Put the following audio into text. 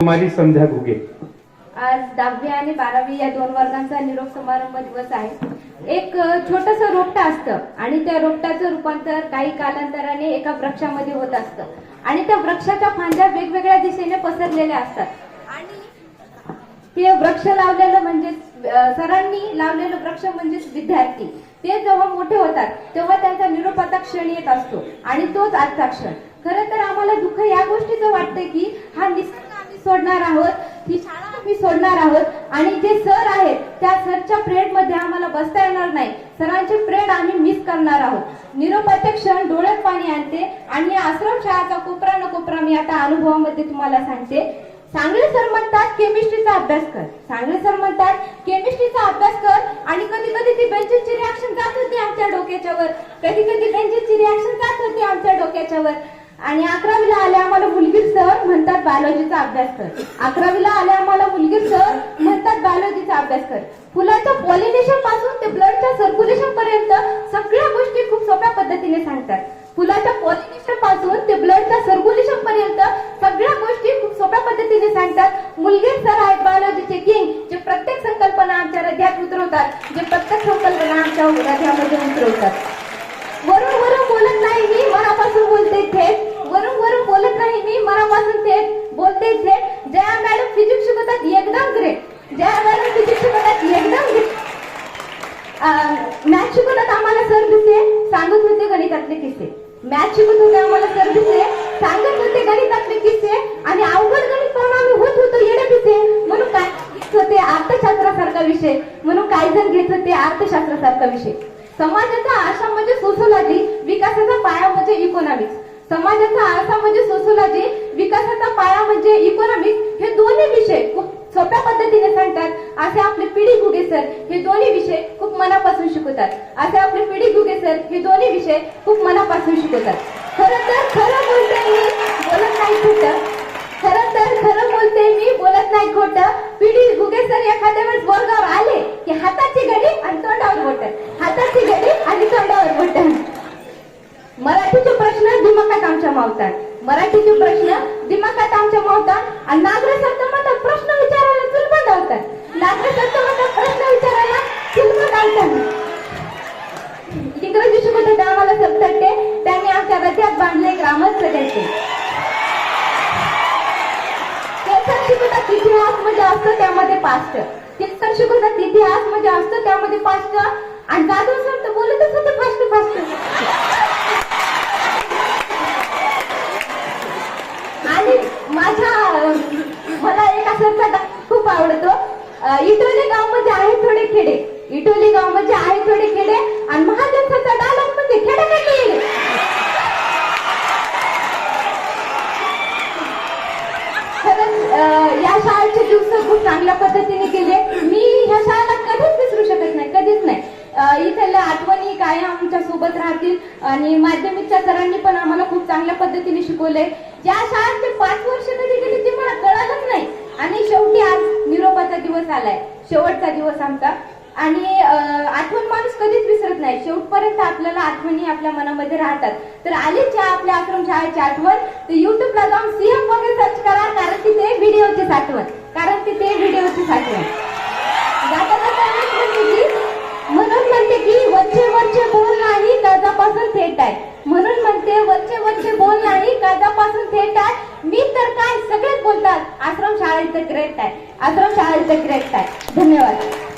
कुमारी संध्या घुगे. आज 10वी आणि 12वी या दोन वर्गांचा निरोप समारंभ दिवस आहे. एक छोटस रोपटं असतं आणि त्या रोपटाचं रूपांतर काही कालांतराने एका वृक्षामध्ये होत असतं आणि त्या वृक्षाच्या फांद्या वेगवेगळ्या दिशेने पसरलेल्या असतात आणि ते वृक्ष लावलेलं म्हणजे सरांनी लावलेलं वृक्ष म्हणजेच विद्यार्थी. ते जेव्हा मोठे होतात तेव्हा त्यांचा निरोपाचा क्षण येत असतो आणि तोच आजचा क्षण. खरं तर आम्हाला दुःख या गोष्टीचं वाटतं की हा निसर्ग आम्ही सोडणार आहोत, ही शाळा आम्ही सोडणार आहोत आणि जे सर आहेत त्या सरच्या प्रेड मध्ये आम्हाला बसता येणार नाही. सरांचे प्रेड आम्ही मिस करणार आहोत. निरोपाचे क्षण डोळ्यात पाणी आणते आणि या आश्रम शाळाचा कोपरा न कोपरा मी आता अनुभवामध्ये तुम्हाला सांगते. सांगळे सर म्हणतात केमिस्ट्रीचा अभ्यास कर, सांगळे सर म्हणतात केमिस्ट्रीचा अभ्यास कर आणि कधी कधी ती बेंचची रिॲक्शन जात होती आमच्या डोक्याच्या वर, कधी कधी बेंचची रिॲक्शन जात होती आमच्या डोक्याच्या वर. आणि 11वीला आले आम्हाला मुलगीर सर म्हणतात बायोलॉजीचा अभ्यास कर. 11वीला आले आम्हाला मुलगीर सर म्हणतात बायोलॉजीचा अभ्यास कर. फुलाच्या पॉलिनेशन पासून ते ब्लडच्या सर्क्युलेशन पर्यंत सगळ्या गोष्टी खूप सोप्या पद्धतीने सांगतात. फुलाच्या पॉलिनेशन पासून ते ब्लडच्या सर्क्युलेशन पर्यंत सगळ्या गोष्टी खूप सोप्या पद्धतीने सांगतात. मुलगीर सर आहेत बायोलॉजीचे किंग, जे प्रत्येक संकल्पना आमच्या हृदयात उतरवतात, जे प्रत्येक संकल्पना आमच्या हृदयामध्ये उतरवतात. वरून वरून बोलत नाही मी, मनापासून बोलते थेट. वरून वरून बोलत नाही मी, मनापासून थेट बोलते थेट. जया मॅडम फिजिक्स शिकवतात एकदम ग्रेट, जया मॅडम फिजिक्स शिकवतात एकदम ग्रेट. मॅथ शिकवतात आम्हाला सर दिसे, सांगत होते गणितातले किस्से. मॅथ शिकवत होते आम्हाला सर दिसे, सांगत होते गणितातले किस्से आणि अवघड गणित पाहून आम्ही होत होतो येणे पिसे. म्हणून काय घेत होते अर्थशास्त्रासारखा विषय, म्हणून काही जण घेत होते अर्थशास्त्रासारखा विषय. समाजाचा आरसा म्हणजे सोशोलॉजी, विकासाचा पाया म्हणजे इकॉनॉमिक्स. समाजाचा आरसा म्हणजे सोशोलॉजी, विकासाचा पाया म्हणजे इकॉनॉमिक्स. हे दोन्ही विषय खूप सोप्या पद्धतीने सांगतात. असे आपले पीडी घुगे सर हे दोन्ही विषय खूप मनापासून शिकवतात. असे आपले पीडी घुगे सर हे दोन्ही विषय खूप मनापासून शिकवतात. खरं तर खरं बोलते मी, बोलत नाही खोटं. खरं तर खरं बोलते मी, बोलत नाही खोटं. पीडी घुगे सर एखाद्या वेळेस वर्गावर आले की हाताची घडी आणि तोंडावर बोटं, हाताची घडी आणि तोंडावर बोटं. मराठीचे प्रश्न दिमागात आमच्या मावतात, मराठीचे प्रश्न दिमागात आमच्या मावतात. आणि नागरे सर म्हणतात प्रश्न विचारायला चुलबंद होतात, नागरे सर म्हणतात प्रश्न विचारायला चुलबंद होतात. इंग्रजी शिकवतात आम्हाला सबतट्टे, त्यांनी आमच्या हृदयात बांधले ग्रामस्थ त्यांचे. सर शिकवतात इतिहास म्हणजे असतो त्यामध्ये पास्ट, सर शिकवतात इतिहास म्हणजे असतो त्यामध्ये पास्ट. आणि जाधव सर तर बोलतच होते फास्ट फास्ट. आणि मला एक सरचा डान्स खूप आवडतो. इटोली गाव मध्ये आहे थोडे खेडे, इटोली गाव मध्ये आहे थोडे खेडे आणि महाजन सरचा डायलॉग म्हणजे खेडे खेडे. खरंच या शाळेचे दिवस खूप चांगल्या पद्धतीने गेले. मी ह्या शाळेला कधीच विसरू शकत नाही, कधीच नाही. इथल्या आठवणी कायम आमच्या सोबत राहतील. आणि माध्यमिकच्या सरांनी पण आम्हाला खूप चांगल्या पद्धतीने शिकवले. ज्या शाळेचे 5 वर्ष कधी गेली ते मला कळालंच नाही. आणि शेवटी आज निरोपाचा दिवस आलाय, शेवटचा दिवस आमचा. आणि आठवण माणूस कधीच विसरत नाही, शेवटपर्यंत आपल्याला आठवणी आपल्या मनामध्ये राहतात. तर आलीच आपल्या आश्रम शाळेची आठवण तर युट्यूबला जाऊन CM वगैरे सर्च करा, कारण की ते व्हिडिओची साठवण, कारण की ते व्हिडिओची साठवण. म्हणून म्हणते की वरचे वरचे बोल नाही कर्जापासून थेट आहे, म्हणून म्हणते वरचे वरचे बोल नाही कर्जापासून थेट आहे. मी तर काय सगळेच बोलतात आश्रम शाळेचं ग्रेट आहे, आश्रम शाळेचं ग्रेट आहे. धन्यवाद.